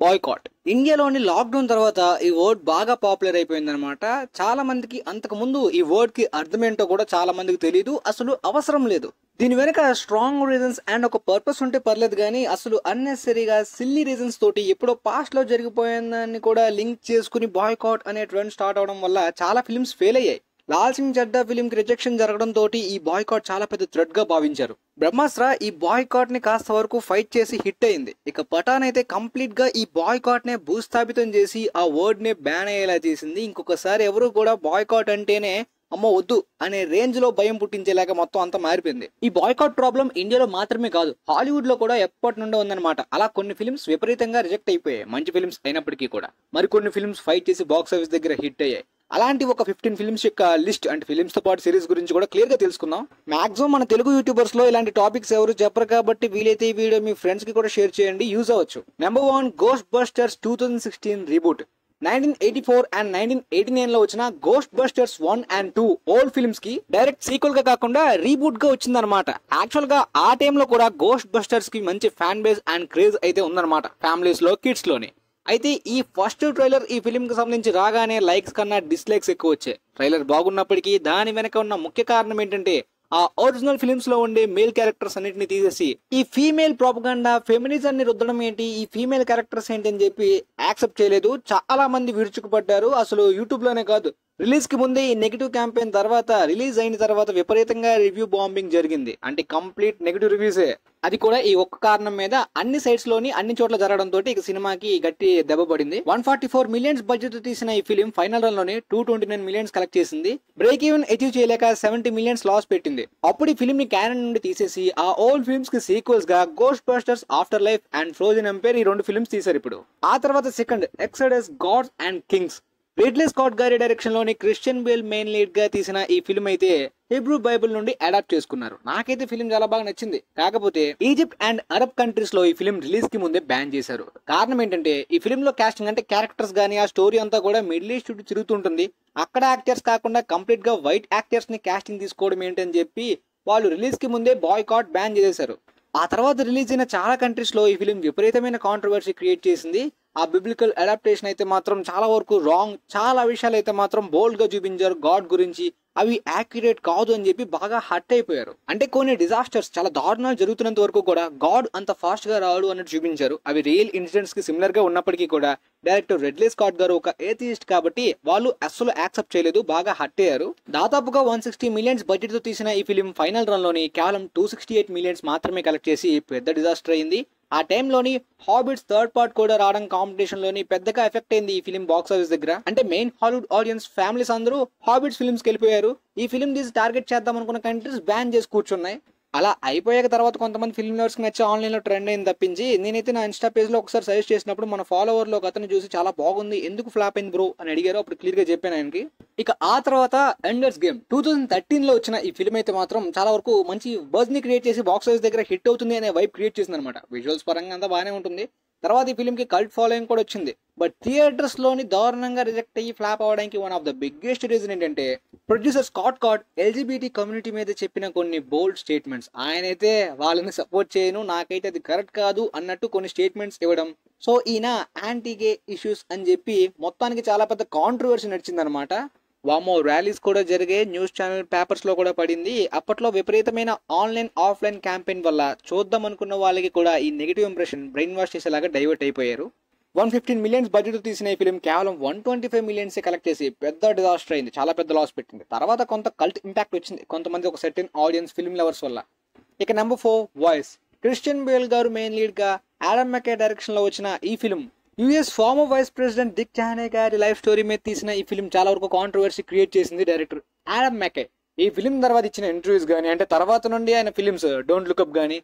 Boycott. ఇండియాలోని lockdown తర్వాత ఈ వర్డ్ బాగా పాపులర్ అయిపోయిందనమాట. చాలా మందికి అంతకు ముందు ఈ వర్డ్ కి అర్థమేంటో కూడా చాలా మందికి తెలియదు, అసలు అవసరం లేదు. దీని వెనక స్ట్రాంగ్ రీజన్స్ అండ్ ఒక పర్పస్ ఉంటే పర్లేదు కానీ అసలు అన్నెసరీగా సిల్లీ రీజన్స్ తోటి ఎప్పుడో పాస్ట్ లో జరిగిపోయిందని కూడా లింక్ చేసుకుని బాయ్కాట్ అనే ట్రెండ్ స్టార్ట్ అవడం వల్ల చాలా ఫిల్మ్స్ ఫెయిల్ అయ్యాయి. లాల్ సింగ్ చడ్డా ఫిలిం కి రిజెక్షన్ జరగడం తోటి ఈ బాయ్కాట్ చాలా పెద్ద థ్రెట్ గా భావించారు. బ్రహ్మాస్త్ర ఈ బాయ్కాట్ ని కాస్త వరకు ఫైట్ చేసి హిట్ అయింది. ఇక పఠాన్ అయితే కంప్లీట్ గా ఈ బాయ్కాట్ నే భూస్థాపితం చేసి ఆ వర్డ్ నే బ్యాన్ అయ్యేలా చేసింది. ఇంకొకసారి ఎవరు కూడా బాయ్కాట్ అంటేనే అమ్మో వద్దు అనే రేంజ్ లో భయం పుట్టించేలాగా మొత్తం అంతా మారిపోయింది. ఈ బాయ్కాట్ ప్రాబ్లం ఇండియాలో మాత్రమే కాదు, హాలీవుడ్ లో కూడా ఎప్పటి నుండో ఉందన్నమాట. అలా కొన్ని ఫిల్మ్స్ విపరీతంగా రిజెక్ట్ అయిపోయాయి, మంచి ఫిల్మ్స్ అయినప్పటికీ కూడా. మరికొన్ని ఫిల్మ్స్ ఫైట్ చేసి బాక్స్ ఆఫీస్ దగ్గర హిట్ అయ్యాయి. అలాంటి ఒక 15 ఫిల్మ్స్ యొక్క లిస్ట్ అంటే ఫిల్మ్స్ తో పాటు సిరీస్ గురించి కూడా క్లియర్ గా తెలుసుకుందాం. మాక్సిమం మన తెలుగు యూట్యూబర్స్ లో ఇలాంటి టాపిక్స్ ఎవరు చెప్పరు కాబట్టి వీలైతే ఈ వీడియో మీ ఫ్రెండ్స్ కి కూడా షేర్ చేయండి, యూజ్ అవ్వచ్చు. Number 1, ghost busters 2016 reboot. 1984 and 1989 లో వచ్చిన ghost busters 1 and 2 old films కి డైరెక్ట్ సీక్వెల్ గా కాకుండా రీబూట్ గా వచ్చిందనమాట. యాక్చువల్ గా ఆ టైంలో కూడా గోస్ట్ బస్టర్స్ కి మంచి ఫ్యాన్ బేస్ అండ్ క్రేజ్ అయితే ఉందన్నమాట, ఫ్యామిలీస్ లో, కిడ్స్ లోని. అయితే ఈ ఫస్ట్ ట్రైలర్ ఈ ఫిలిం కి సంబంధించి రాగానే లైక్స్ కన్నా డిస్లైక్స్ ఎక్కువ వచ్చాయి. ట్రైలర్ బాగున్నప్పటికీ దాని వెనక ఉన్న ముఖ్య కారణం ఏంటంటే ఆ ఒరిజినల్ ఫిలిమ్స్ లో ఉండే మేల్ క్యారెక్టర్స్ అన్నిటిని తీసేసి ఈ ఫీమేల్ ప్రాపగాండా ఫెమినిజాన్ని రుద్దడం ఏంటి, ఈ ఫీమేల్ క్యారెక్టర్స్ ఏంటి అని చెప్పి యాక్సెప్ట్ చేయలేదు. చాలా మంది విరుచుకుపడ్డారు. అసలు యూట్యూబ్ లోనే కాదు, రిలీజ్ కి ముందే ఈ నెగిటివ్ క్యాంపెయిన్ తర్వాత, రిలీజ్ అయిన తర్వాత విపరీతంగా రివ్యూ బాంబింగ్ జరిగింది. అంటే కంప్లీట్ నెగిటివ్ రివ్యూసే. అది కూడా ఈ ఒక్క కారణం మీద అన్ని సైట్స్ లోని అన్ని చోట్ల జరగడంతో ఇక సినిమాకి గట్టి దెబ్బ పడింది. 144 మిలియన్స్ బడ్జెట్ తీసిన ఈ ఫిలిం ఫైనల్ రన్ లోనే 229 మిలియన్స్ కలెక్ట్ చేసింది. బ్రేక్ ఈవెన్ అచీవ్ చేయలేక 70 మిలియన్స్ లాస్ పెట్టింది. అప్పుడు ఈ ఫిలిం ని క్యానన్ నుండి తీసేసి ఆ ఓల్డ్ ఫిల్మ్స్ కి సీక్వెల్స్ గా Ghostbusters, afterlife and frozen empire ఈ 2 ఫిల్మ్స్ తీశారు ఇప్పుడు. ఆ తర్వాత second exodus gods and kings. Ridley Scott గారి డైరెక్షన్ లోని క్రిస్టియన్ బేల్ మెయిన్ లీడ్ గా తీసిన ఈ ఫిల్మ్ అయితే హీబ్రూ బైబిల్ నుండి అడాప్ట్ చేసుకున్నారు. నాకైతే ఫిల్మ్ చాలా బాగా నచ్చింది. కాకపోతే ఈజిప్ట్ అండ్ అరబ్ కంట్రీస్ లో ఈ ఫిల్మ్ రిలీజ్ కి ముందే బ్యాన్ చేశారు. కారణం ఏంటంటే ఈ ఫిల్మ్ లో కాస్టింగ్ అంటే క్యారెక్టర్స్ గానీ ఆ స్టోరీ అంతా కూడా మిడిల్ ఈస్ట్ చుట్టూ తిరుగుతుంటుంది. అక్కడ యాక్టర్స్ కాకుండా కంప్లీట్ గా వైట్ యాక్టర్స్ ని కాస్టింగ్ తీసుకోవడం ఏంటని చెప్పి వాళ్ళు రిలీజ్ కి ముందే బాయ్కాట్ బ్యాన్ చేసేశారు. ఆ తర్వాత రిలీజ్ అయిన చాలా కంట్రీస్ లో ఈ ఫిలిం విపరీతమైన కాంట్రవర్సీ క్రియేట్ చేసింది. ఆ బిబ్లికల్ అడాప్టేషన్ అయితే మాత్రం చాలా వరకు రాంగ్, చాలా విషయాలు అయితే మాత్రం బోల్డ్ గా చూపించారు గాడ్ గురించి, అవి యాక్యురేట్ కాదు అని చెప్పి బాగా హర్ట్ అయిపోయారు. అంటే కొన్ని డిజాస్టర్స్, చాలా దారుణాలు జరుగుతున్నంత వరకు కూడా గాడ్ అంత ఫాస్ట్ గా రాడు అన్నట్టు చూపించారు. అవి రియల్ ఇన్సిడెంట్స్ కి సిమిలర్ గా ఉన్నప్పటికీ కూడా డైరెక్టర్ రిడ్లీ స్కాట్ గారు ఒక ఏథియిస్ట్ కాబట్టి వాళ్ళు అస్సలు యాక్సెప్ట్ చేయలేదు, బాగా హర్ట్ అయ్యారు. దాదాపుగా 160 మిలియన్స్ బడ్జెట్ తో తీసిన ఈ ఫిలిం ఫైనల్ రన్ లోని కేవలం 268 మిలియన్స్ మాత్రమే కలెక్ట్ చేసి పెద్ద డిజాస్టర్ అయింది. ఆ టైంలోని హాబిట్స్ థర్డ్ పార్ట్ కూడా రావడం కాంపిటీషన్ లోని పెద్దగా ఎఫెక్ట్ అయింది ఈ ఫిలిం బాక్స్ ఆఫీస్ దగ్గర. అంటే మెయిన్ హాలీవుడ్ ఆడియన్స్ ఫ్యామిలీస్ అందరూ హాబిట్స్ ఫిల్మ్స్ కి వెళ్ళిపోయారు. ఈ ఫిలిం తీసి టార్గెట్ చేద్దాం అనుకున్న కంట్రీస్ బ్యాన్ చేసి కూర్చున్నాయి. అలా అయిపోయాక తర్వాత కొంతమంది ఫిల్మ్ లవర్స్ కి నచ్చి ఆన్లైన్ లో ట్రెండ్ అయింది తప్పించి, నేనైతే నా ఇన్స్టా పేజ్ లో ఒకసారి సజెస్ట్ చేసినప్పుడు మన ఫాలోవర్ లో ఒక అతను చూసి చాలా బాగుంది, ఎందుకు ఫ్లాప్ అయింది బ్రో అని అడిగారు. అప్పుడు క్లియర్ గా చెప్పాను ఆయనకి. ఇక ఆ తర్వాత ఎండర్స్ గేమ్ 2013 లో వచ్చిన ఈ ఫిల్మ్ అయితే మాత్రం చాలా వరకు మంచి బజ్ ని క్రియేట్ చేసి బాక్స్ ఆఫీస్ దగ్గర హిట్ అవుతుంది అనే వైబ్ క్రియేట్ చేసింది అనమాట. విజువల్స్ పరంగా అంతా బాగానే ఉంటుంది. తర్వాత ఈ ఫిల్మ్ కి కల్ట్ ఫాలోయింగ్ కూడా వచ్చింది. బట్ థియేటర్స్ లోని దారుణంగా రిజెక్ట్ అయ్యి ఫ్లాప్ అవడానికి one of the biggest reason ఏంటంటే ప్రొడ్యూసర్ స్కాట్ కాట్ ఎల్జీబీటీ కమ్యూనిటీ మీద చెప్పిన కొన్ని బోల్డ్ స్టేట్మెంట్స్. ఆయనైతే వాళ్ళని సపోర్ట్ చేయను, నాకైతే అది కరెక్ట్ కాదు అన్నట్టు కొన్ని స్టేట్మెంట్స్ ఇవ్వడం. సో ఈయన యాంటీ గే ఇష్యూస్ అని చెప్పి మొత్తానికి చాలా పెద్ద కాంట్రవర్సీ నడిచిందనమాట. వామో ర్యాలీస్ కూడా జరిగే, న్యూస్ ఛానల్ పేపర్స్ లో కూడా పడింది. అప్పట్లో విపరీతమైన ఆన్లైన్ ఆఫ్లైన్ క్యాంపెయిన్ వల్ల చూద్దాం అనుకున్న వాళ్ళకి కూడా ఈ నెగిటివ్ ఇంప్రెషన్ బ్రెయిన్ వాష్ చేసేలాగా డైవర్ట్ అయిపోయారు. 115 మిలియన్స్ బడ్జెట్ తీసిన ఈ ఫిల్మ్ కేవలం 125 మిలియన్స్ కలెక్ట్ చేసి పెద్ద డిజాస్టర్ అయింది, చాలా పెద్ద లాస్ పెట్టింది. తర్వాత కొంత కల్ట్ ఇంపాక్ట్ వచ్చింది కొంతమంది ఒక సర్టెన్ ఆడియన్స్ ఫిల్మ్ లవర్స్ వల్ల. ఇక నెంబర్ 4, వాయిస్. క్రిస్టియన్ బేల్ గారు మెయిన్ లీడ్ గా ఆడమ్ మెకే డైరెక్షన్ లో వచ్చిన ఈ film US former vice president Dick Cheney గారి లైఫ్ స్టోరీ మీద తీసిన ఈ ఫిల్మ్ చాలా వరకు కాంట్రవర్సీ క్రియేట్ చేసింది డైరెక్టర్ ఆడమ్ మెకే. ఈ ఫిల్మ్ తర్వాత ఇచ్చిన ఇంటర్వ్యూస్ కానీ, అంటే తర్వాత నుండి ఆయన ఫిల్మ్స్ డోంట్ లుక్ అప్ కానీ,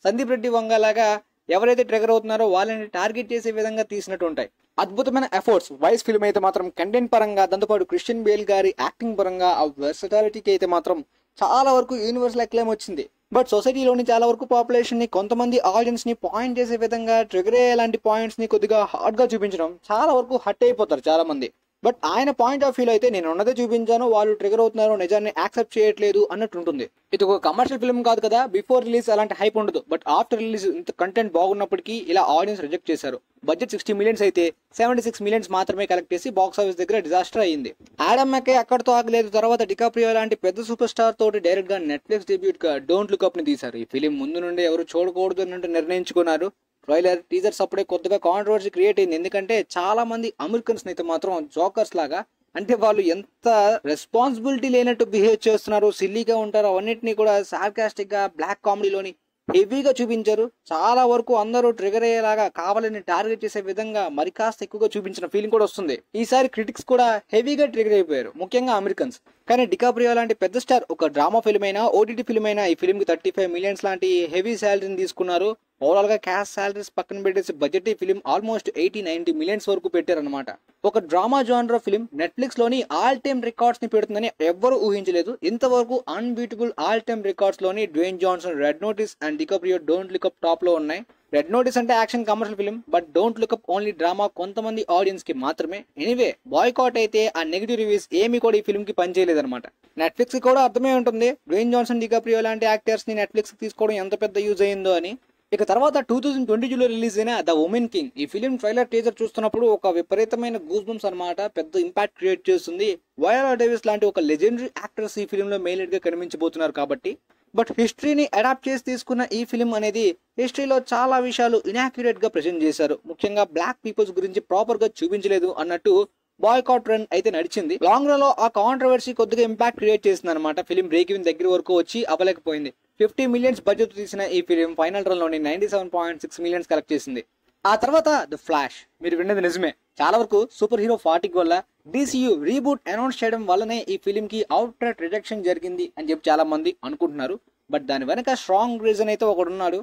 సందీప్ రెడ్డి వంగ లాగా ఎవరైతే ట్రిగర్ అవుతున్నారో వాళ్ళని టార్గెట్ చేసే విధంగా తీసినట్టు ఉంటాయి. అద్భుతమైన ఎఫర్ట్స్. వాయిస్ ఫిల్మ్ అయితే మాత్రం కంటెంట్ పరంగా, దాంతోపాటు క్రిస్టియన్ బేల్ గారి యాక్టింగ్ పరంగా, ఆ వెర్సటాలిటీకి అయితే మాత్రం చాలా వరకు యూనివర్సల్ అక్లెయిమ్ వచ్చింది. బట్ సొసైటీలోని చాలా వరకు పాపులేషన్ ని, కొంతమంది ఆడియన్స్ ని పాయింట్ చేసే విధంగా ట్రిగర్ అయ్యే లాంటి పాయింట్స్ ని కొద్దిగా హార్డ్ గా చూపించడం చాలా వరకు హట్ అయిపోతారు చాలా మంది. బట్ ఆయన పాయింట్ ఆఫ్ వ్యూ అయితే నేను ఉన్నదే చూపించాను, వాళ్ళు ట్రిగర్ అవుతున్నారు, నిజాన్ని యాక్సెప్ట్ చేయట్లేదు అన్నట్టు ఉంటుంది. ఇది ఒక కమర్షియల్ ఫిల్మ్ కాదు కదా, బిఫోర్ రిలీజ్ అలాంటి హైప్ ఉండదు, బట్ ఆఫ్టర్ రిలీజ్ ఇంత కంటెంట్ బాగున్నప్పటికీ ఇలా ఆడియన్స్ రిజెక్ట్ చేశారు. బడ్జెట్ 60 మిలియన్స్ అయితే 76 మిలియన్స్ మాత్రమే కలెక్ట్ చేసి బాక్స్ ఆఫీస్ దగ్గర డిజాస్టర్ అయ్యింది. ఆడమ్ మెకే అక్కడితో ఆగలేదు. తర్వాత డికాప్రియో లాంటి పెద్ద సూపర్ స్టార్ తోటి డైరెక్ట్ గా నెట్ఫ్లిక్స్ డెబ్యూట్ గా డోంట్ లుక్ అప్ ని తీశారు. ఈ ఫిలిం ముందు నుండి ఎవరు చూడకూడదు అన్నట్టు నిర్ణయించుకున్నారు. ట్రైలర్ టీజర్స్ అప్పుడే కొత్తగా కాంట్రవర్సీ క్రియేట్ అయింది. ఎందుకంటే చాలా మంది అమెరికన్స్ అయితే మాత్రం జోకర్స్ లాగా, అంటే వాళ్ళు ఎంత రెస్పాన్సిబిలిటీ లేనట్టు బిహేవ్ చేస్తున్నారు, సిల్లీగా ఉంటారు, అవన్నిటినీ కూడా సార్కాస్టిక్ గా బ్లాక్ కామెడీలోని హెవీగా చూపించారు. చాలా వరకు అందరూ ట్రిగర్ అయ్యేలాగా కావాలని టార్గెట్ చేసే విధంగా మరి కాస్త ఎక్కువగా చూపించిన ఫీలింగ్ కూడా వస్తుంది. ఈసారి క్రిటిక్స్ కూడా హెవీగా ట్రిగర్ అయిపోయారు, ముఖ్యంగా అమెరికన్స్. కానీ డికాప్రియో లాంటి పెద్ద స్టార్ ఒక డ్రామా ఫిల్మ్ అయినా ఓటీటీ ఫిల్మ్ అయినా ఈ ఫిల్మ్ కి 35 మిలియన్స్ లాంటి హెవీ శాలరీని తీసుకున్నారు. ఓవరాల్ గా క్యాష్ సాలరీస్ పక్కన పెట్టేసి బడ్జెట్ ఈ ఫిల్మ్ ఆల్మోస్ట్ 80-90 మిలియన్స్ వరకు పెట్టారనమాట. ఒక డ్రామా జానర్ ఫిల్మ్ నెట్ఫ్లిక్స్ లోని ఆల్ టైమ్ రికార్డ్స్ ని పెడుతుందని ఎవ్వరూ ఊహించలేదు. ఇంతవరకు అన్బీటబుల్ ఆల్ టైమ్ రికార్డ్స్ లోని Dwayne Johnson red notice and DiCaprio don't look up top లో ఉన్నాయి. రెడ్ నోటీస్ అంటే action commercial film, but don't look up only drama, కొంతమంది ఆడియన్స్ కి మాత్రమే. ఎనీవే బాయ్కాట్ అయితే ఆ నెగిటివ్ రివ్యూస్ ఏమీ కూడా ఈ ఫిల్మ్ కి పనిచేయలేదన్నమాట. నెట్ఫ్లిక్స్ కి కూడా అర్థమే ఉంటుంది డ్వేన్ జాన్సన్ డికాప్రియో లాంటి యాక్టర్స్ ని నెట్ఫ్లిక్స్ కి తీసుకోవడం ఎంత పెద్ద యూజ్ అయిందో అని. ఇక తర్వాత 2022లో రిలీజ్ అయిన ద ఉమెన్ కింగ్ ఈ ఫిలిం ట్రైలర్ టీజర్ చూస్తున్నప్పుడు ఒక విపరీతమైన గూస్ బంప్స్ అనమాట, పెద్ద ఇంపాక్ట్ క్రియేట్ చేస్తుంది. వయోలా డేవిస్ లాంటి ఒక లెజెండరీ యాక్టర్స్ ఈ ఫిలిం లో మెయిన్ లీడ్ గా కనిపించబోతున్నారు కాబట్టి. బట్ హిస్టరీని అడాప్ట్ చేసి తీసుకున్న ఈ ఫిలిం అనేది హిస్టరీలో చాలా విషయాలు ఇన్యాక్యురేట్ గా ప్రెజెంట్ చేశారు. ముఖ్యంగా బ్లాక్ పీపుల్స్ గురించి ప్రాపర్ గా చూపించలేదు అన్నట్టు బాయ్కాట్ ట్రెండ్ అయితే నడిచింది. లాంగ్ రన్ లో ఆ కాంట్రవర్సీ కొద్దిగా ఇంపాక్ట్ క్రియేట్ చేసింది అనమాట. ఫిలిం బ్రేక్ ఈవెన్ దగ్గర వరకు వచ్చి అవ్వలేకపోయింది. 50 మిలియన్స్ బడ్జెట్ తీసిన ఈ ఫిలిం ఫైనల్ రన్ లోని 97.6 మిలియన్స్ కలెక్ట్ చేసింది. ఆ తర్వాత ద ఫ్లాష్, మీరు విన్నది నిజమే, చాలా వరకు సూపర్ హీరో ఫాటిక్ వల్ల DCU రీబూట్ అనౌన్స్ చేయడం వల్లనే ఈ ఫిలిం కి అవుట్ రైట్ రిజెక్షన్ జరిగింది అని చెప్పి చాలా మంది అనుకుంటున్నారు. బట్ దాని వెనక స్ట్రాంగ్ రీజన్ అయితే ఒకడున్నాడు.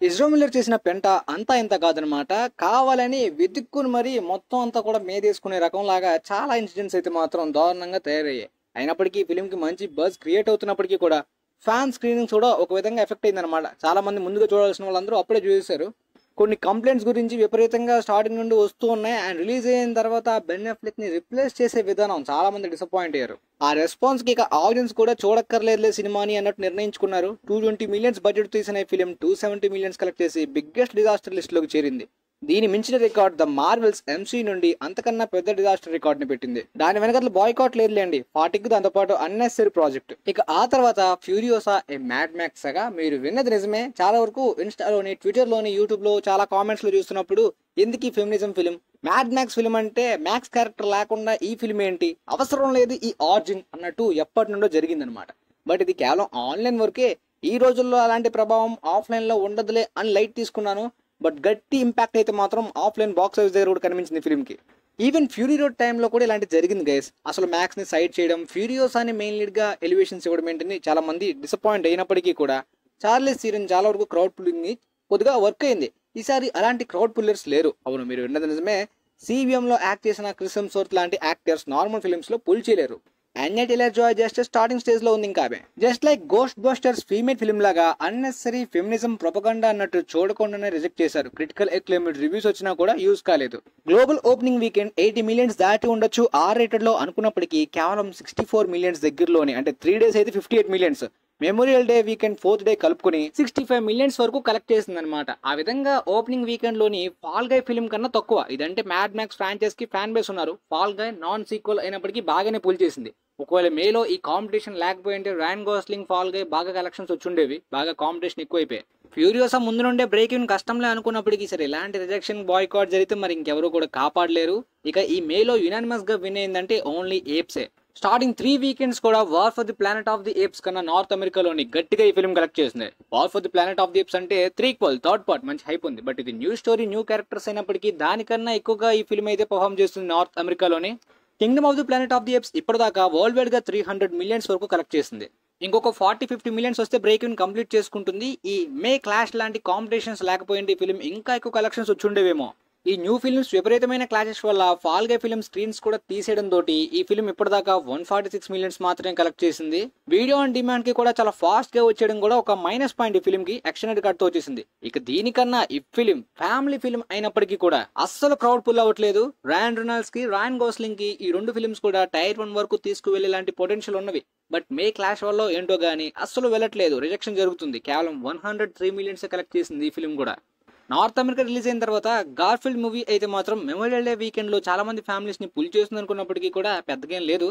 ఇజ్రో మిల్లర్ చేసిన పెంట అంతా ఇంత కాదనమాట, కావాలని వెతుక్కుని మరి మొత్తం అంతా కూడా మేదేసుకునే రకం లాగా చాలా ఇన్సిడెంట్స్ అయితే మాత్రం దారుణంగా తయారయ్యాయి. అయినప్పటికీ ఫిలిం కి మంచి బజ్ క్రియేట్ అవుతున్నప్పటికీ కూడా ఫ్యాన్ స్క్రీనింగ్స్ కూడా ఒక విధంగా ఎఫెక్ట్ అయిందనమాట. చాలా మంది ముందుగా చూడాల్సిన వాళ్ళందరూ అప్పుడే చూసేశారు. కొన్ని కంప్లైంట్స్ గురించి విపరీతంగా స్టార్టింగ్ నుండి వస్తూ ఉన్నాయి. అండ్ రిలీజ్ అయిన తర్వాత బెన్ అఫ్లెక్ ని రిప్లేస్ చేసే విధానం చాలా మంది డిసప్పాయింట్ అయ్యారు. ఆ రెస్పాన్స్ కి ఇక ఆడియన్స్ కూడా చూడక్కర్లేదులే సినిమాని అన్నట్టు నిర్ణయించుకున్నారు. 220 మిలియన్స్ బడ్జెట్ తీసిన ఈ ఫిలిం 270 మిలియన్స్ కలెక్ట్ చేసి బిగ్గెస్ట్ డిజాస్టర్ లిస్ట్ లోకి చేరింది. దీని మించిన రికార్డ్ ద మార్వెల్స్ MC నుండి అంతకన్నా పెద్ద డిజాస్టర్ రికార్డ్ ని పెట్టింది. దాని వెనకట్ల బాయ్కాట్ లేదులేండి, ఫాటిక్ దాంతో పాటు అన్నెసరీ ప్రాజెక్ట్. ఇక ఆ తర్వాత ఫ్యూరియోసా ఏ మ్యాడ్ మ్యాక్స్ గా, మీరు విన్నది నిజమే. చాలా వరకు ఇన్స్టాలోని, ట్విట్టర్ లోని, యూట్యూబ్ లో చాలా కామెంట్స్ లో చూస్తున్నప్పుడు ఎందుకు ఈ feminism film, mad max film అంటే మ్యాక్స్ క్యారెక్టర్ లేకుండా ఈ ఫిలిం ఏంటి, అవసరం లేదు ఈ ఆర్జిన్ అన్నట్టు ఎప్పటి నుండో జరిగిందనమాట. బట్ ఇది కేవలం ఆన్లైన్ వరకే. ఈ రోజుల్లో అలాంటి ప్రభావం ఆఫ్లైన్ లో ఉండదులే అని లైట్ తీసుకున్నాను. బట్ గట్టి ఇంపాక్ట్ అయితే మాత్రం ఆఫ్లైన్ బాక్స్ ఆఫీస్ దగ్గర కూడా కనిపించింది ఫిలిం కి. ఈవెన్ ఫ్యూరీ రోడ్ టైంలో కూడా ఇలాంటి జరిగింది గైస్. అసలు మ్యాక్స్ ని సైడ్ చేయడం, ఫ్యూరియోసాని మెయిన్ లీడ్ గా ఎలివేషన్స్ ఇవ్వడం ఏంటని చాలా మంది డిసప్పాయింట్ అయినప్పటికీ కూడా చార్లెస్ థీరన్ చాలా వరకు క్రౌడ్ పుల్లింగ్ ని కొద్దిగా వర్క్ అయింది. ఈసారి అలాంటి క్రౌడ్ పుల్లర్స్ లేరు. అవును, మీరు విన్నది నిజమే. CVM లో యాక్ట్ చేసిన క్రిస్ హెమ్స్వర్త్ లాంటి యాక్టర్స్ నార్మల్ ఫిలిమ్స్ లో పుల్ చేయలేరు. Anya Taylor Joy just starting stage లో ఉంది ఇంకా. Just like Ghostbusters female film లాగా అన్నెసరీ ఫెమినిజం ప్రొపగండా అన్నట్టు చూడకుండానే రిజెక్ట్ చేశారు. క్రిటికల్ అక్లైమ్డ్ రివ్యూస్ వచ్చినా కూడా యూజ్ కాలేదు. గ్లోబల్ ఓపెనింగ్ వీకెండ్ 80 మిలియన్స్ దాటి ఉండొచ్చు R రేటెడ్ లో అనుకున్నప్పటికీ కేవలం 64 మిలియన్స్ దగ్గరలోనే, అంటే 3 days అయితే 58 millions, memorial day weekend 4th day కలుపుకుని 65 మిలియన్స్ వరకు కలెక్ట్ చేసింది అనమాట. ఆ విధంగా ఓపెనింగ్ వీకెండ్ లోని ఫాల్ గై ఫిల్మ్ కన్నా తక్కువ. ఇదంటే మ్యాడ్ మ్యాక్స్ ఫ్రాంచైజ్ కి ఫ్యాన్ బేస్ ఉన్నారు. ఫాల్ గై నాన్ సీక్వెల్ అయినప్పటికీ బాగానే పుల్ చేసింది. ఒకవేళ మేలో ఈ కాంపిటీషన్ లేకపోయింటే ర్యాన్ గోస్లింగ్ ఫాల్ గై బాగా కలెక్షన్స్ వచ్చుండేవి. బాగా కాంపిటీషన్ ఎక్కువైపోయాయి. ఫ్యూరియోసా ముందు నుండే బ్రేక్ ఇన్ కష్టంలే అనుకున్నప్పటికీ సరే ఇలాంటి రిజెక్షన్ బాయ్కాట్ జరిగితే మరి ఇంకెవరు కూడా కాపాడలేరు. ఇక ఈ మేలో యునానిమస్ గా విన్ అయిందంటే ఓన్లీ ఏప్సే. స్టార్టింగ్ 3 వీకెండ్స్ కూడా war for the planet of the apes కన్నా నార్త్ అమెరికాలోని గట్టిగా ఈ ఫిల్మ్ కలెక్ట్ చేసింది. War for the planet of the apes అంటే 3 థర్డ్ పార్ట్ మంచి హైప్ ఉంది. బట్ ఇది న్యూ స్టోరీ, న్యూ క్యారెక్టర్స్ అయినప్పటికీ దానికన్నా ఎక్కువగా ఈ ఫిల్మ్ అయితే పర్ఫామ్ చేస్తుంది నార్త్ అమెరికాలోని. Kingdom of the planet of the apes ఇప్పటిదాకా వరల్డ్ వైడ్ గా 300 మిలియన్స్ వరకు కలెక్ట్ చేసింది. ఇంకొక 40-50 మిలియన్స్ వస్తే బ్రేక్ ఇన్ కంప్లీట్ చేసుకుంటుంది. ఈ మే క్లాష్ లాంటి కాంపిటీషన్స్ లేకపోయింది ఈ ఫిల్మ్ ఇంకా ఎక్కువ కలెక్షన్స్ వచ్చి ఉండేవేమో. ఈ న్యూ ఫిల్మ్స్ విపరీతమైన క్లాషెస్ వల్ల ఫాల్ గై ఫిల్మ్ స్క్రీన్స్ కూడా తీసేయడం తోటి ఈ ఫిల్మ్ ఇప్పటిదాకా 146 మిలియన్స్ మాత్రమే కలెక్ట్ చేసింది. వీడియో ఆన్ డిమాండ్ కి కూడా చాలా ఫాస్ట్ గా వచ్చేయడం కూడా ఒక మైనస్ పాయింట్ ఈ ఫిల్మ్ కి ఎక్స్టెండెడ్ కట్ తో వచ్చేసింది. ఇక దీనికన్నా ఈ ఫిల్మ్ ఫ్యామిలీ ఫిల్మ్ అయినప్పటికీ కూడా అస్సలు క్రౌడ్ పుల్ అవ్వట్లేదు. రాయన్ రెనాల్డ్స్ కి రాయన్ గోస్లింగ్ కి ఈ రెండు ఫిల్మ్స్ కూడా టైర్ 1 వరకు తీసుకువెళ్లేలాంటి పొటెన్షియల్ ఉన్నవి. బట్ మే క్లాష్ వల్ల ఏంటో గానీ అస్సలు వెళ్ళట్లేదు, రిజెక్షన్ జరుగుతుంది. కేవలం 103 మిలియన్స్ కలెక్ట్ చేసింది ఈ ఫిల్మ్ కూడా. నార్త్ అమెరికా రిలీజ్ అయిన తర్వాత గార్ఫీల్డ్ మూవీ అయితే మాత్రం మెమోరియల్ డే వీకెండ్ లో చాలా మంది ఫ్యామిలీస్ ని పుల్ చేస్తుంది అనుకున్నప్పటికీ కూడా పెద్దగా ఏం లేదు.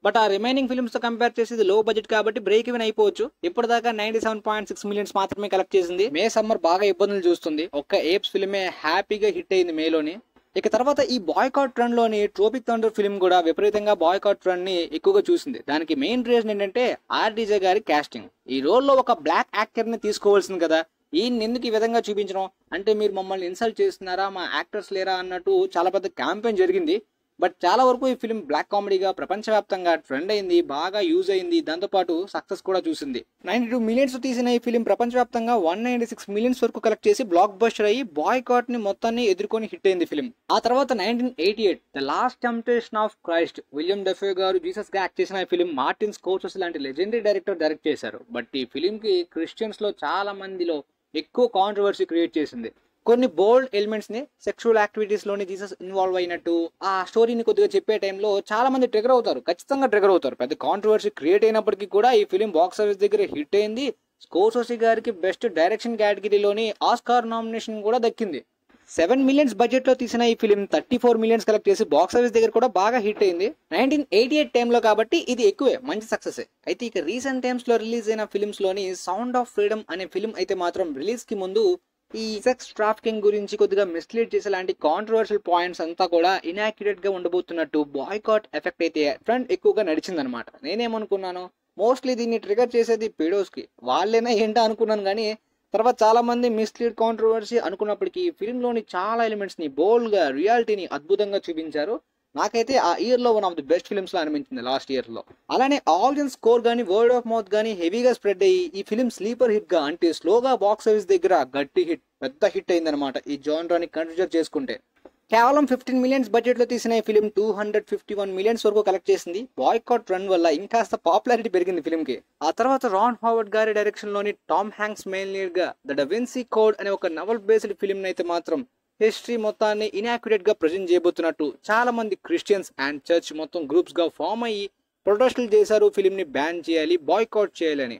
బట్ ఆ రిమైనింగ్ ఫిల్మ్స్ తో కంపేర్ చేసి ఇది లో బడ్జెట్ కాబట్టి బ్రేక్ ఈవెన్ అయిపోవచ్చు. ఇప్పటిదాకా 97.6 మిలియన్స్ మాత్రమే కలెక్ట్ చేసింది. మే సమ్మర్ బాగా ఇబ్బందులు చూస్తుంది. ఒక్క ఏప్స్ ఫిల్మే హ్యాపీగా హిట్ అయింది మేలోని. ఇక తర్వాత ఈ బాయ్కాట్ ట్రెండ్ లోని ట్రోపిక్ థండర్ ఫిల్మ్ కూడా విపరీతంగా బాయ్కాట్ ట్రెండ్ ని ఎక్కువగా చూసింది. దానికి మెయిన్ రీజన్ ఏంటంటే ఆర్డీజే గారి కాస్టింగ్. ఈ రోల్ లో ఒక బ్లాక్ యాక్టర్ ని తీసుకోవాల్సింది కదా, ఈయన ఎందుకు ఈ విధంగా చూపించడం, అంటే మీరు మమ్మల్ని ఇన్సల్ట్ చేస్తున్నారా, మా యాక్టర్స్ లేరా అన్నట్టు చాలా పెద్ద క్యాంపెయిన్ జరిగింది. బట్ చాలా వరకు ఈ ఫిల్మ్ బ్లాక్ కామెడీగా ప్రపంచవ్యాప్తంగా ట్రెండ్ అయింది, బాగా యూజ్ అయింది, దాంతోపాటు సక్సెస్ కూడా చూసింది. 92 మిలియన్స్ తీసిన ఈ ఫిల్మ్ ప్రపంచవ్యాప్తంగా 196 మిలియన్స్ వరకు కలెక్ట్ చేసి బ్లాక్ బస్టర్ అయ్యి బాయ్కాట్ ని మొత్తాన్ని ఎదుర్కొని హిట్ అయింది ఫిల్మ్. ఆ తర్వాత 1988 The Last Temptation of Christ, William Dafoe గారు జీసస్ గా యాక్ట్ చేసిన ఈ ఫిల్మ్ మార్టిన్ స్కోర్సెస్ లాంటి లెజెండరీ డైరెక్టర్ డైరెక్ట్ చేశారు. బట్ ఈ ఫిల్మ్ కి క్రిస్టియన్స్ లో చాలా మందిలో ఎక్కువ కాంట్రవర్సీ క్రియేట్ చేసింది. కొన్ని బోల్డ్ ఎలిమెంట్స్ ని సెక్షువల్ యాక్టివిటీస్ లోని జీసస్ ఇన్వాల్వ్ అయినట్టు ఆ స్టోరీని కొద్దిగా చెప్పే టైంలో చాలా మంది ట్రిగర్ అవుతారు, ఖచ్చితంగా ట్రిగర్ అవుతారు. పెద్ద కాంట్రవర్సీ క్రియేట్ అయినప్పటికీ కూడా ఈ ఫిలిం బాక్స్ ఆఫీస్ దగ్గర హిట్ అయింది. స్కోర్సెసీ గారికి బెస్ట్ డైరెక్షన్ కేటగిరీలోని ఆస్కార్ నామినేషన్ కూడా దక్కింది. 7 మిలియన్స్ బడ్జెట్ లో తీసిన ఈ ఫిలిం 34 మిలియన్స్ కలెక్ట్ చేసి బాక్స్ ఆఫీస్ దగ్గర కూడా బాగా హిట్ అయింది. 1988 టైంలో కాబట్టి ఇది ఎక్కువే, మంచి సక్సెస్. అయితే ఇక రీసెంట్ టైమ్స్ లో రిలీజ్ అయిన ఫిల్మ్స్ లోని సౌండ్ ఆఫ్ ఫ్రీడమ్ అనే ఫిల్మ్ అయితే మాత్రం రిలీజ్ కి ముందు ఈ సెక్స్ ట్రాఫికింగ్ గురించి కొద్దిగా మిస్లీడ్ చేసే లాంటి కాంట్రవర్షియల్ పాయింట్స్ అంతా కూడా ఇన్యాక్యురేట్ గా ఉండబోతున్నట్టు బాయ్కాట్ ఎఫెక్ట్ అయితే ట్రెండ్ ఎక్కువగా నడిచిందనమాట. నేనేమనుకున్నాను, మోస్ట్లీ దీన్ని ట్రిగర్ చేసేది పీడోస్ కి, వాళ్ళేనా ఏంటో అనుకున్నాను. కానీ తర్వాత చాలా మంది మిస్లీడ్ కాంట్రవర్సీ అనుకున్నప్పటికీ ఫిల్మ్ లోని చాలా ఎలిమెంట్స్ ని బోల్డ్ గా రియాలిటీని అద్భుతంగా చూపించారు. నాకైతే ఆ ఇయర్ లో one of the best films లా అనిపించింది లాస్ట్ ఇయర్ లో. అలానే ఆడియన్స్ స్కోర్ గానీ వర్డ్ ఆఫ్ మౌత్ గానీ హెవీగా స్ప్రెడ్ అయ్యి ఈ ఫిల్మ్ స్లీపర్ హిట్ గా, అంటే స్లోగా బాక్స్ ఆఫీస్ దగ్గర గట్టి హిట్, పెద్ద హిట్ అయిందనమాట ఈ జానరాని కన్సిడర్ చేసుకుంటే. కేవలం 15 మిలియన్స్ బడ్జెట్ లో తీసిన ఈ ఫిల్మ్ 251 మిలియన్స్ వరకు కలెక్ట్ చేసింది. బాయ్కాట్ ట్రెండ్ వల్ల ఇంకాస్త పాపులారిటీ పెరిగింది ఫిల్మ్ కి. ఆ తర్వాత రాన్ హావర్డ్ గారి డైరెక్షన్ లోని టామ్ హ్యాంక్స్ మెయిన్ లీడ్ గా ద డా విన్సీ కోడ్ అనే ఒక నవల్ బేస్డ్ ఫిల్మ్ అయితే మాత్రం హిస్టరీ మొత్తాన్ని ఇన్యాక్యురేట్ గా ప్రజెంట్ చేయబోతున్నట్టు చాలా మంది క్రిస్టియన్స్ అండ్ చర్చ్ మొత్తం గ్రూప్స్ గా ఫామ్ అయ్యి ప్రొటెస్టులు చేశారు, ఫిల్మ్ ని బ్యాన్ చేయాలి, బాయ్కాట్ చేయాలని.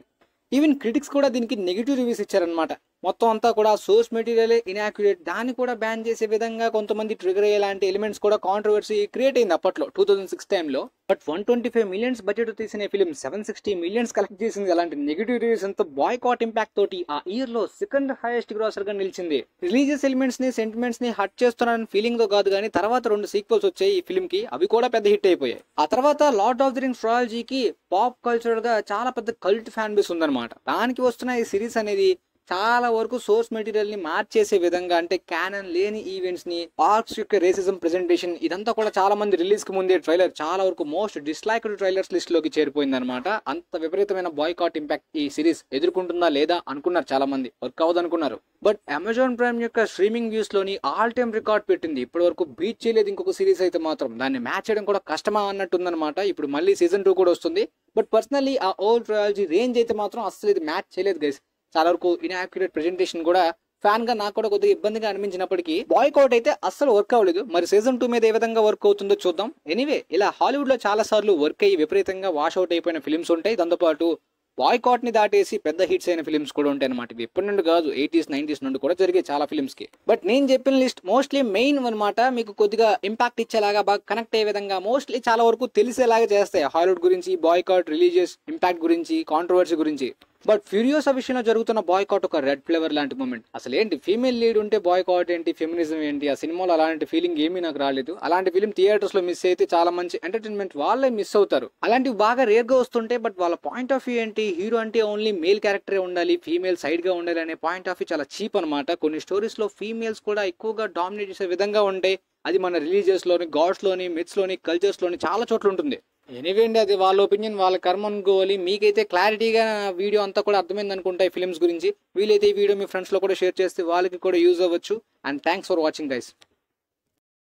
ఈవెన్ క్రిటిక్స్ కూడా దీనికి నెగిటివ్ రివ్యూస్ ఇచ్చారనమాట. మొత్తం అంతా కూడా సోర్స్ మెటీరియల్ ఇన్యాక్యురేట్, దాన్ని కూడా బ్యాన్ చేసే విధంగా కొంతమంది ట్రిగర్ అయ్యేలాంటి ఎలిమెంట్స్ కూడా కాంట్రవర్సీ క్రియేట్ అయింది అప్పట్లో 2006 టైంలో. బట్ 125 మిలియన్స్ బడ్జెట్ తీసిన ఫిలిం 760 మిలియన్స్ కలెక్ట్ చేసింది. అలాంటి నెగిటివ్ రివ్యూస్ అంతా బాయ్కాట్ ఇంపాక్ట్ తోటి ఆ ఇయర్ లో సెకండ్ హైయెస్ట్ గ్రాసర్ గా నిలిచింది. రిలీజియస్ ఎలిమెంట్స్ ని, సెంటిమెంట్స్ ని హర్ట్ చేస్తున్నారని ఫీలింగ్ తో కాదు కానీ తర్వాత 2 సీక్వెల్స్ వచ్చాయి ఈ ఫిల్మ్ కి, అవి కూడా పెద్ద హిట్ అయిపోయాయి. ఆ తర్వాత లార్డ్ ఆఫ్ ది రింగ్స్ ట్రయాలజీకి పాప్ కల్చర్ గా చాలా పెద్ద కల్ట్ ఫ్యాన్ బేస్ ఉందన్నమాట. దానికి వస్తున్న ఈ సిరీస్ అనేది చాలా వరకు సోర్స్ మెటీరియల్ ని మార్చేసే విధంగా, అంటే క్యానన్ లేని ఈవెంట్స్ ని, ఆర్క్స్ యొక్క రేసిజం ప్రెజెంటేషన్, ఇదంతా కూడా చాలా మంది రిలీజ్ కి ముందే ట్రైలర్ చాలా వరకు మోస్ట్ డిస్లైక్డ్ ట్రైలర్స్ లిస్ట్ లోకి చేరిపోయింది అనమాట. అంత విపరీతమైన బాయ్కాట్ ఇంపాక్ట్ ఈ సిరీస్ ఎదుర్కొంటుందా లేదా అనుకున్నారు చాలా మంది, వర్క్ అవ్వదు అనుకున్నారు. బట్ అమెజాన్ ప్రైమ్ యొక్క స్ట్రీమింగ్ వ్యూస్ లోని ఆల్ టైమ్ రికార్డ్ పెట్టింది. ఇప్పటి వరకు బీట్ చేయలేదు ఇంకొక సిరీస్ అయితే మాత్రం. దాన్ని మ్యాచ్ చేయడం కూడా కష్టమా అన్నట్టుందన్నమాట. ఇప్పుడు మళ్ళీ సీజన్ 2 కూడా వస్తుంది. బట్ పర్సనల్లీ ఆ ఓల్డ్ ట్రయాలజీ రేంజ్ అయితే మాత్రం అసలు ఇది మ్యాచ్ చేయలేదు గైస్. చాలా వరకు ఇన్యాక్యురేట్ ప్రెజెంటేషన్ కూడా ఫ్యాన్ గా నాకు కూడా కొద్దిగా ఇబ్బందిగా అనిపించినప్పటికీ బాయ్కాట్ అయితే అస్సలు వర్క్ అవ్వలేదు. మరి సీజన్ 2 మీద ఏ విధంగా వర్క్ అవుతుందో చూద్దాం. ఎనీవే, ఇలా హాలీవుడ్ లో చాలా సార్లు వర్క్ అయ్యి విపరీతంగా వాష్ అవుట్ అయిపోయిన ఫిల్మ్స్ ఉంటాయి. దాంతోపాటు బాయ్కాట్ ని దాటేసి పెద్ద హిట్స్ అయిన ఫిల్మ్స్ కూడా ఉంటాయి అనమాట. ఇవి ఎప్పటి నుండి కాదు, 80s 90s నుండి కూడా జరిగే చాలా ఫిల్మ్స్ కి. బట్ నేను చెప్పిన లిస్ట్ మోస్ట్లీ మెయిన్ అనమాట, మీకు కొద్దిగా ఇంపాక్ట్ ఇచ్చేలాగా, బాగా కనెక్ట్ అయ్యే విధంగా, మోస్ట్లీ చాలా వరకు తెలిసేలాగా చేస్తాయి హాలీవుడ్ గురించి, బాయ్కాట్, రిలీజియస్ ఇంపాక్ట్ గురించి, కాంట్రవర్సీ గురించి. బట్ ఫ్యూరియోసా విషయంలో జరుగుతున్న బాయ్కాట్ ఒక రెడ్ ఫ్లేవర్ లాంటి మూమెంట్. అసలు ఏంటి, ఫీమేల్ లీడ్ ఉంటే బాయ్కాట్ ఏంటి, ఫెమినిజం ఏంటి, ఆ సినిమాలో అలాంటి ఫీలింగ్ ఏమీ నాకు రాలేదు. అలాంటి ఫిలిం థియేటర్స్ లో మిస్ అయితే చాలా మంచి ఎంటర్టైన్మెంట్ వాళ్ళే మిస్ అవుతారు. అలాంటివి బాగా రేర్ గా వస్తుంటే, బట్ వాళ్ళ పాయింట్ ఆఫ్ వ్యూ ఏంటి, హీరో అంటే ఓన్లీ మేల్ క్యారెక్టరే ఉండాలి, ఫీమేల్ సైడ్ గా ఉండాలి అనే పాయింట్ ఆఫ్ వ్యూ చాలా చీప్ అనమాట. కొన్ని స్టోరీస్ లో ఫీమేల్స్ కూడా ఎక్కువగా డామినేట్ చేసే విధంగా ఉంటాయి. అది మన రిలీజియస్ లోని, గాడ్స్ లోని, మిత్స్ లోని, కల్చర్స్ లోని చాలా చోట్ల ఉంటుంది. ఎనీవే అండి, అది వాళ్ళ ఒపీనియన్, వాళ్ళ కర్మ అనుకోవాలి. మీకైతే క్లారిటీగా వీడియో అంతా కూడా అర్థమైంది అనుకుంటా ఈ ఫిల్మ్స్ గురించి. వీలైతే ఈ వీడియో మీ ఫ్రెండ్స్ లో కూడా షేర్ చేస్తే వాళ్ళకి కూడా యూజ్ అవ్వచ్చు. And thanks for watching guys.